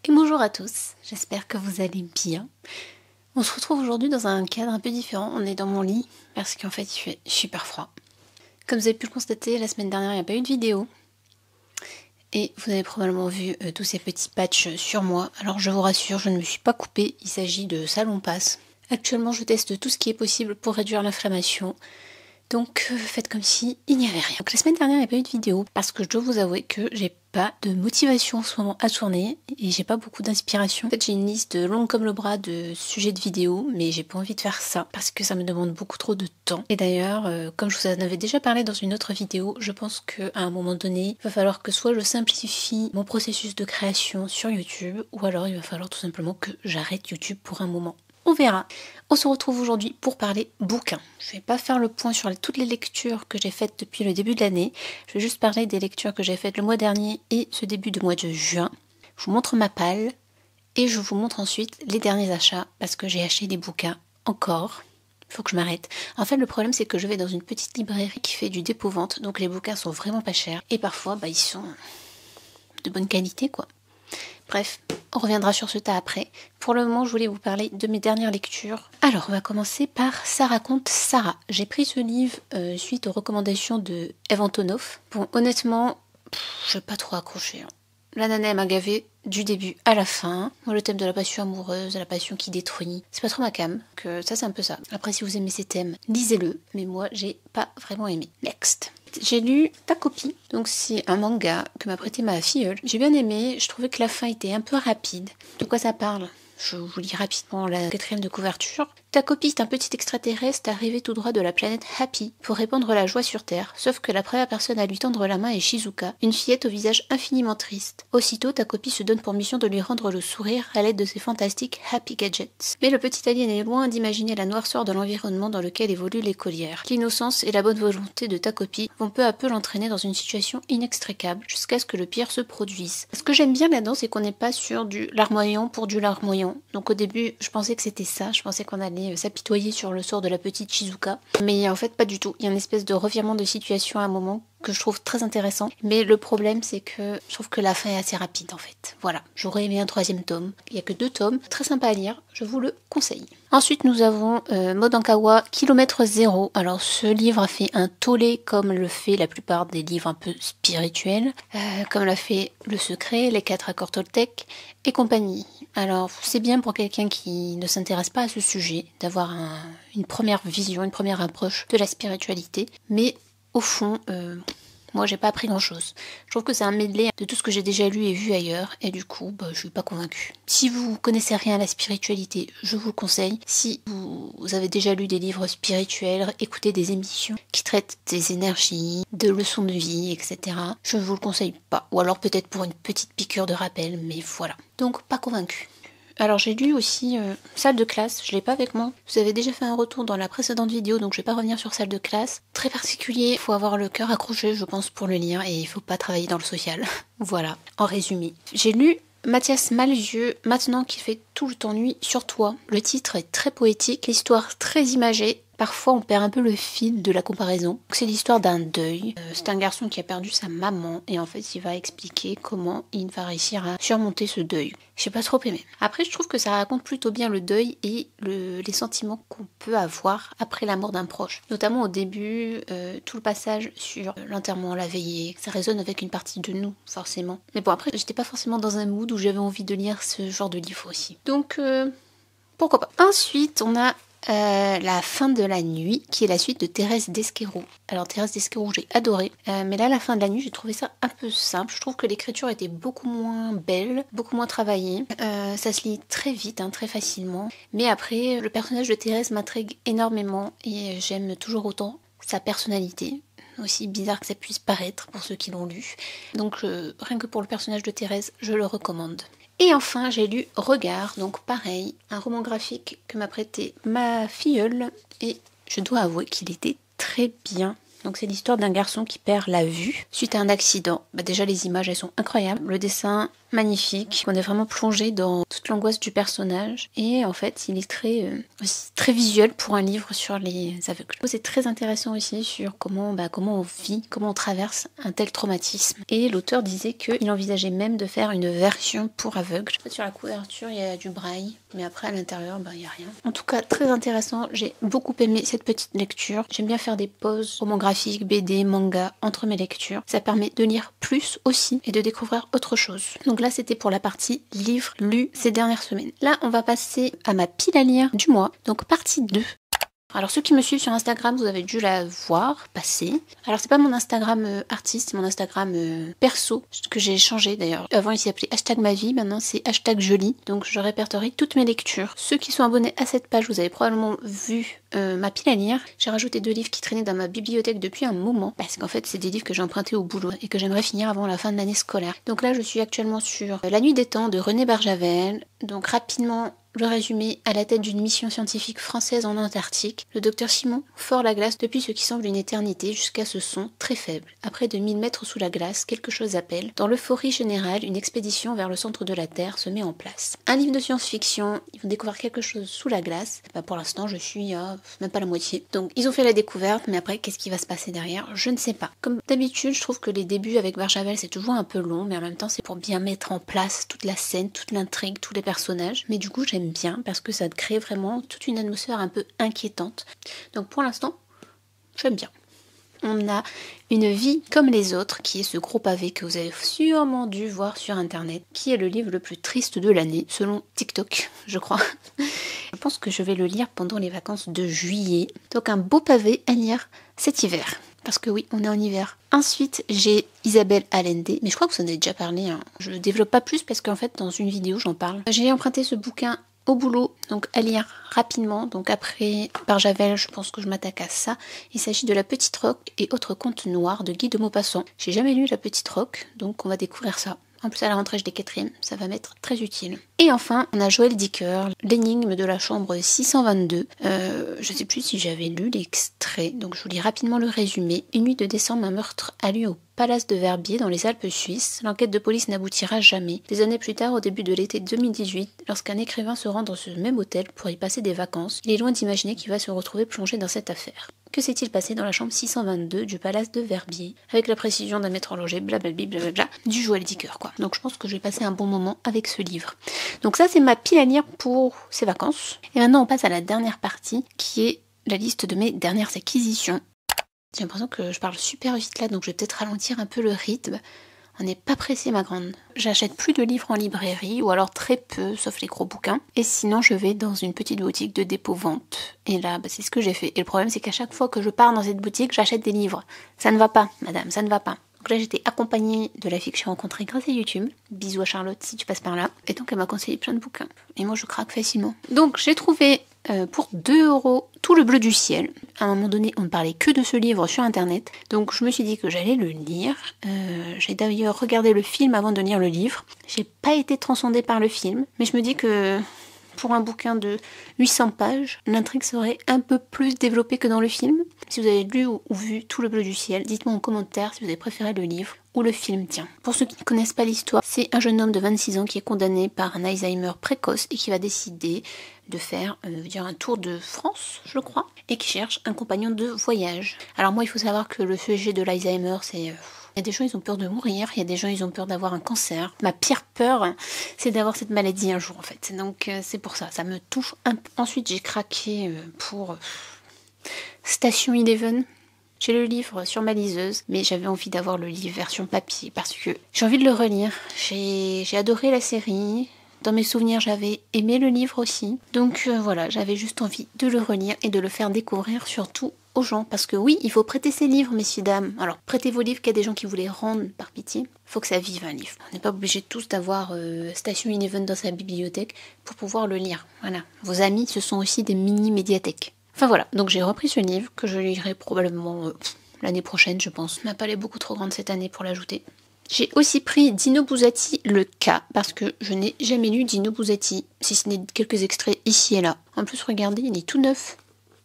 Et bonjour à tous, j'espère que vous allez bien. On se retrouve aujourd'hui dans un cadre un peu différent, on est dans mon lit parce qu'en fait il fait super froid. Comme vous avez pu le constater, la semaine dernière il n'y a pas eu de vidéo. Et vous avez probablement vu tous ces petits patchs sur moi. Alors je vous rassure, je ne me suis pas coupée, il s'agit de salon passe. Actuellement je teste tout ce qui est possible pour réduire l'inflammation. Donc faites comme si il n'y avait rien. Donc la semaine dernière il n'y a pas eu de vidéo parce que je dois vous avouer que j'ai pas de motivation en ce moment à tourner et j'ai pas beaucoup d'inspiration. En fait j'ai une liste longue comme le bras de sujets de vidéos mais j'ai pas envie de faire ça parce que ça me demande beaucoup trop de temps. Et d'ailleurs comme je vous en avais déjà parlé dans une autre vidéo, je pense qu'à un moment donné il va falloir que soit je simplifie mon processus de création sur YouTube ou alors il va falloir tout simplement que j'arrête YouTube pour un moment. On verra. On se retrouve aujourd'hui pour parler bouquins. Je ne vais pas faire le point sur toutes les lectures que j'ai faites depuis le début de l'année. Je vais juste parler des lectures que j'ai faites le mois dernier et ce début de mois de juin. Je vous montre ma palle et je vous montre ensuite les derniers achats parce que j'ai acheté des bouquins encore. Il faut que je m'arrête. En fait, le problème, c'est que je vais dans une petite librairie qui fait du dépôt-vente, donc les bouquins sont vraiment pas chers et parfois, ils sont de bonne qualité, quoi. Bref, on reviendra sur ce tas après. Pour le moment, je voulais vous parler de mes dernières lectures. Alors, on va commencer par Ça raconte Sarah. J'ai pris ce livre suite aux recommandations de Eve Antonoff. Bon, honnêtement, je n'ai pas trop accroché. La nana, elle m'a gavé du début à la fin. Moi, le thème de la passion amoureuse, la passion qui détruit, c'est pas trop ma came, que ça, c'est un peu ça. Après, si vous aimez ces thèmes, lisez-le. Mais moi, j'ai pas vraiment aimé. Next. J'ai lu Ta copie, donc c'est un manga que m'a prêté ma filleule. J'ai bien aimé, je trouvais que la fin était un peu rapide. De quoi ça parle ? Je vous lis rapidement la 4e de couverture. Ta copie est un petit extraterrestre arrivé tout droit de la planète Happy pour répandre la joie sur Terre, sauf que la première personne à lui tendre la main est Shizuka, une fillette au visage infiniment triste. Aussitôt, ta copie se donne pour mission de lui rendre le sourire à l'aide de ses fantastiques Happy Gadgets. Mais le petit alien est loin d'imaginer la noirceur de l'environnement dans lequel évolue l'écolière. L'innocence et la bonne volonté de ta copie vont peu à peu l'entraîner dans une situation inextricable jusqu'à ce que le pire se produise. Ce que j'aime bien là-dedans, c'est qu'on n'est pas sur du larmoyant pour du larmoyant. Donc au début, je pensais que c'était ça, je pensais qu'on allait s'apitoyer sur le sort de la petite Shizuka. Mais en fait, pas du tout. Il y a une espèce de revirement de situation à un moment que je trouve très intéressant. Mais le problème, c'est que je trouve que la fin est assez rapide en fait. Voilà, j'aurais aimé un 3e tome. Il n'y a que 2 tomes, très sympa à lire, je vous le conseille. Ensuite, nous avons Modankawa, Kilomètre Zéro. Alors, ce livre a fait un tollé comme le fait la plupart des livres un peu spirituels, comme l'a fait Le Secret, Les 4 accords Toltec et compagnie. Alors, c'est bien pour quelqu'un qui ne s'intéresse pas à ce sujet, d'avoir une première vision, une première approche de la spiritualité, mais au fond, moi j'ai pas appris grand chose. Je trouve que c'est un medley de tout ce que j'ai déjà lu et vu ailleurs, et du coup, je suis pas convaincue. Si vous connaissez rien à la spiritualité, je vous le conseille. Si vous avez déjà lu des livres spirituels, écoutez des émissions qui traitent des énergies, de leçons de vie, etc., je vous le conseille pas. Ou alors peut-être pour une petite piqûre de rappel, mais voilà. Donc pas convaincue. Alors j'ai lu aussi Salle de classe, je l'ai pas avec moi. Vous avez déjà fait un retour dans la précédente vidéo, donc je vais pas revenir sur Salle de classe. Très particulier, il faut avoir le cœur accroché, je pense, pour le lire, et il faut pas travailler dans le social. Voilà, en résumé. J'ai lu Mathias Malzieu, Maintenant qu'il fait tout le temps nuit sur toi. Le titre est très poétique, l'histoire très imagée. Parfois, on perd un peu le fil de la comparaison. C'est l'histoire d'un deuil. C'est un garçon qui a perdu sa maman et en fait, il va expliquer comment il va réussir à surmonter ce deuil. J'ai pas trop aimé. Après, je trouve que ça raconte plutôt bien le deuil et les sentiments qu'on peut avoir après la mort d'un proche. Notamment au début, tout le passage sur l'enterrement, la veillée. Ça résonne avec une partie de nous, forcément. Mais bon, après, j'étais pas forcément dans un mood où j'avais envie de lire ce genre de livre aussi. Donc, pourquoi pas. Ensuite, on a La fin de la nuit, qui est la suite de Thérèse Desqueraux. Alors Thérèse Desqueraux, j'ai adoré, mais là, La fin de la nuit, j'ai trouvé ça un peu simple. Je trouve que l'écriture était beaucoup moins belle, beaucoup moins travaillée. Ça se lit très vite, très facilement. Mais après, le personnage de Thérèse m'intrigue énormément et j'aime toujours autant sa personnalité. Aussi bizarre que ça puisse paraître pour ceux qui l'ont lu. Donc rien que pour le personnage de Thérèse, je le recommande. Et enfin, j'ai lu Regard, donc pareil, un roman graphique que m'a prêté ma filleule, et je dois avouer qu'il était très bien. Donc c'est l'histoire d'un garçon qui perd la vue suite à un accident. Déjà les images elles sont incroyables, le dessin magnifique, on est vraiment plongé dans toute l'angoisse du personnage et en fait il est aussi très visuel pour un livre sur les aveugles. C'est très intéressant aussi sur comment on vit, comment on traverse un tel traumatisme. Et l'auteur disait qu'il envisageait même de faire une version pour aveugles. Sur la couverture il y a du braille, mais après à l'intérieur il n'y a rien. En tout cas très intéressant, j'ai beaucoup aimé cette petite lecture. J'aime bien faire des pauses romans graphiques, BD, manga entre mes lectures. Ça permet de lire plus aussi et de découvrir autre chose. Donc là c'était pour la partie livres lus ces dernières semaines. Là on va passer à ma pile à lire du mois, donc partie 2. Alors ceux qui me suivent sur Instagram, vous avez dû la voir passer. Alors c'est pas mon Instagram artiste, c'est mon Instagram perso, que j'ai changé d'ailleurs. Avant il s'appelait #mavie, maintenant c'est #jolie. Donc je répertorie toutes mes lectures. Ceux qui sont abonnés à cette page, vous avez probablement vu ma pile à lire. J'ai rajouté 2 livres qui traînaient dans ma bibliothèque depuis un moment, parce qu'en fait c'est des livres que j'ai empruntés au boulot et que j'aimerais finir avant la fin de l'année scolaire. Donc là je suis actuellement sur La Nuit des Temps de René Barjavel. Donc rapidement, le résumé: à la tête d'une mission scientifique française en Antarctique, le docteur Simon ford la glace depuis ce qui semble une éternité jusqu'à ce son très faible. Après 2000 mètres sous la glace, quelque chose appelle. Dans l'euphorie générale, une expédition vers le centre de la Terre se met en place. Un livre de science-fiction, ils vont découvrir quelque chose sous la glace. Pour l'instant, je suis à même pas la moitié. Donc ils ont fait la découverte, mais après, qu'est-ce qui va se passer derrière? Je ne sais pas. Comme d'habitude, je trouve que les débuts avec Barjavel, c'est toujours un peu long, mais en même temps, c'est pour bien mettre en place toute la scène, toute l'intrigue, tous les personnages. Mais du coup, j'aime bien parce que ça crée vraiment toute une atmosphère un peu inquiétante. Donc pour l'instant, j'aime bien. On a Une vie comme les autres, qui est ce gros pavé que vous avez sûrement dû voir sur internet, qui est le livre le plus triste de l'année, selon TikTok, je crois. Je pense que je vais le lire pendant les vacances de juillet. Donc un beau pavé à lire cet hiver. Parce que oui, on est en hiver. Ensuite, j'ai Isabelle Allende, mais je crois que vous en avez déjà parlé. Je ne développe pas plus parce qu'en fait, dans une vidéo, j'en parle. J'ai emprunté ce bouquin au boulot, donc à lire rapidement. Donc après Barjavel, je pense que je m'attaque à ça. Il s'agit de La Petite Roque et autres contes noirs de Guy de Maupassant. J'ai jamais lu La Petite Roque, donc on va découvrir ça. En plus à la rentrée des 4e, ça va m'être très utile. Et enfin, on a Joël Dicker, L'énigme de la chambre 622. Je sais plus si j'avais lu l'extrait, donc je vous lis rapidement le résumé. Une nuit de décembre, un meurtre a lieu au Palace de Verbier dans les Alpes suisses. L'enquête de police n'aboutira jamais. Des années plus tard, au début de l'été 2018, lorsqu'un écrivain se rend dans ce même hôtel pour y passer des vacances, il est loin d'imaginer qu'il va se retrouver plongé dans cette affaire. Que s'est-il passé dans la chambre 622 du Palace de Verbier? Avec la précision d'un maître horloger, blablabla, blablabla, du Joël Dicker, quoi. Donc je pense que je vais passer un bon moment avec ce livre. Donc ça, c'est ma pile à lire pour ces vacances. Et maintenant, on passe à la dernière partie, qui est la liste de mes dernières acquisitions. J'ai l'impression que je parle super vite là, donc je vais peut-être ralentir un peu le rythme. On n'est pas pressé, ma grande. J'achète plus de livres en librairie, ou alors très peu, sauf les gros bouquins. Et sinon, je vais dans une petite boutique de dépôt-vente. Et là, c'est ce que j'ai fait. Et le problème, c'est qu'à chaque fois que je pars dans cette boutique, j'achète des livres. Ça ne va pas, madame, ça ne va pas. Donc là, j'étais accompagnée de la fille que j'ai rencontrée grâce à YouTube. Bisous à Charlotte si tu passes par là. Et donc, elle m'a conseillé plein de bouquins. Et moi, je craque facilement. Donc, j'ai trouvé pour 2 € Tout le bleu du ciel. À un moment donné, on ne parlait que de ce livre sur internet. Donc, je me suis dit que j'allais le lire. J'ai d'ailleurs regardé le film avant de lire le livre. J'ai pas été transcendée par le film. Mais je me dis que pour un bouquin de 800 pages, l'intrigue serait un peu plus développée que dans le film. Si vous avez lu ou vu Tout le bleu du ciel, dites-moi en commentaire si vous avez préféré le livre ou le film. Tiens, pour ceux qui ne connaissent pas l'histoire, c'est un jeune homme de 26 ans qui est condamné par un Alzheimer précoce et qui va décider de faire un tour de France, je crois, et qui cherche un compagnon de voyage. Alors moi, il faut savoir que le sujet de l'Alzheimer, c'est... Il y a des gens, ils ont peur de mourir. Il y a des gens, ils ont peur d'avoir un cancer. Ma pire peur, c'est d'avoir cette maladie un jour, en fait. Donc, c'est pour ça. Ça me touche un peu. Ensuite, j'ai craqué pour Station Eleven. J'ai le livre sur ma liseuse, mais j'avais envie d'avoir le livre version papier parce que j'ai envie de le relire. J'ai adoré la série. Dans mes souvenirs, j'avais aimé le livre aussi. Donc voilà, j'avais juste envie de le relire et de le faire découvrir surtout aux gens. Parce que oui, il faut prêter ses livres, messieurs, dames. Alors, prêtez vos livres qu'il y a des gens qui vous les rendent par pitié. Il faut que ça vive un livre. On n'est pas obligé tous d'avoir Station Eleven dans sa bibliothèque pour pouvoir le lire. Voilà. Vos amis, ce sont aussi des mini-médiathèques. Enfin voilà, donc j'ai repris ce livre que je lirai probablement l'année prochaine, je pense. Ma palle est beaucoup trop grande cette année pour l'ajouter. J'ai aussi pris Dino Buzzati, le cas, parce que je n'ai jamais lu Dino Buzzati, si ce n'est quelques extraits ici et là. En plus, regardez, il est tout neuf.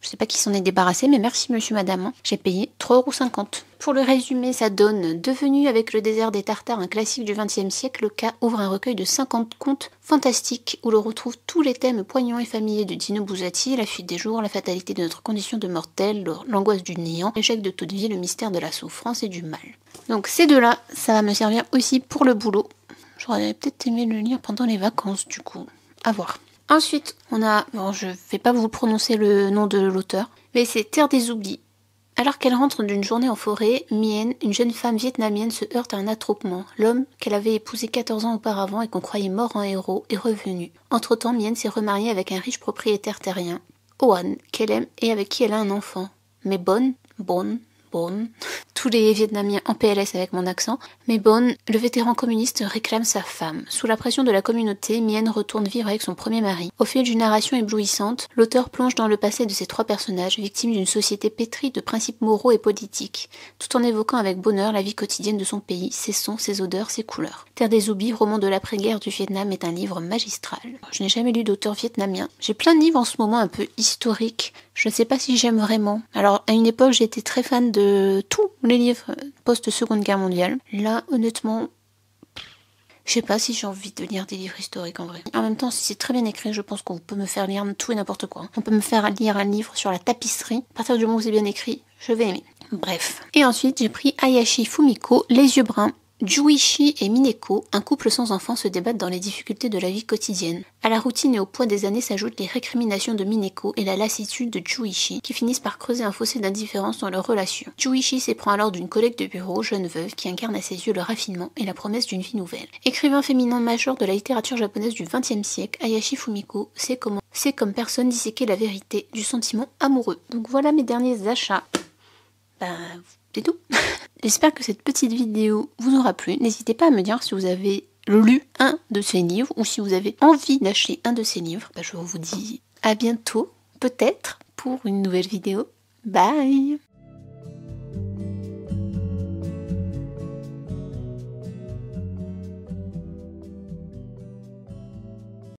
Je sais pas qui s'en est débarrassé, mais merci monsieur madame. J'ai payé 3,50 €. Pour le résumé, ça donne: devenu avec le désert des Tartares un classique du XXe siècle, le K ouvre un recueil de 50 contes fantastiques où l'on retrouve tous les thèmes poignants et familiers de Dino Buzzati: la fuite des jours, la fatalité de notre condition de mortel, l'angoisse du néant, l'échec de toute vie, le mystère de la souffrance et du mal. Donc ces deux-là, ça va me servir aussi pour le boulot. J'aurais peut-être aimé le lire pendant les vacances du coup. À voir. Ensuite, on a, bon, je vais pas vous prononcer le nom de l'auteur, mais c'est Terre des oublis. Alors qu'elle rentre d'une journée en forêt, Mien, une jeune femme vietnamienne, se heurte à un attroupement. L'homme qu'elle avait épousé 14 ans auparavant et qu'on croyait mort en héros est revenu. Entre-temps, Mien s'est remariée avec un riche propriétaire terrien, Oan, qu'elle aime et avec qui elle a un enfant. Mais Bon, tous les Vietnamiens en PLS avec mon accent, mais Bon, le vétéran communiste, réclame sa femme. Sous la pression de la communauté, Mien retourne vivre avec son premier mari. Au fil d'une narration éblouissante, l'auteur plonge dans le passé de ces trois personnages, victimes d'une société pétrie de principes moraux et politiques, tout en évoquant avec bonheur la vie quotidienne de son pays, ses sons, ses odeurs, ses couleurs. Terre des oublis, roman de l'après-guerre du Vietnam, est un livre magistral. Je n'ai jamais lu d'auteur vietnamien. J'ai plein de livres en ce moment un peu historiques. Je ne sais pas si j'aime vraiment. Alors, à une époque, j'étais très fan de tous les livres post-Seconde Guerre mondiale. Là, honnêtement, je sais pas si j'ai envie de lire des livres historiques en vrai. En même temps, si c'est très bien écrit, je pense qu'on peut me faire lire tout et n'importe quoi. On peut me faire lire un livre sur la tapisserie. À partir du moment où c'est bien écrit, je vais aimer. Bref. Et ensuite, j'ai pris Hayashi Fumiko, Les yeux bruns. Juichi et Mineko, un couple sans enfants, se débattent dans les difficultés de la vie quotidienne. À la routine et au poids des années s'ajoutent les récriminations de Mineko et la lassitude de Juichi, qui finissent par creuser un fossé d'indifférence dans leur relation. Juichi s'éprend alors d'une collègue de bureau, jeune veuve, qui incarne à ses yeux le raffinement et la promesse d'une vie nouvelle. Écrivain féminin majeur de la littérature japonaise du XXe siècle, Hayashi Fumiko sait comme personne disséquer la vérité du sentiment amoureux. Donc voilà mes derniers achats. C'est tout. J'espère que cette petite vidéo vous aura plu. N'hésitez pas à me dire si vous avez lu un de ces livres ou si vous avez envie d'acheter un de ces livres. Je vous dis à bientôt, peut-être, pour une nouvelle vidéo. Bye!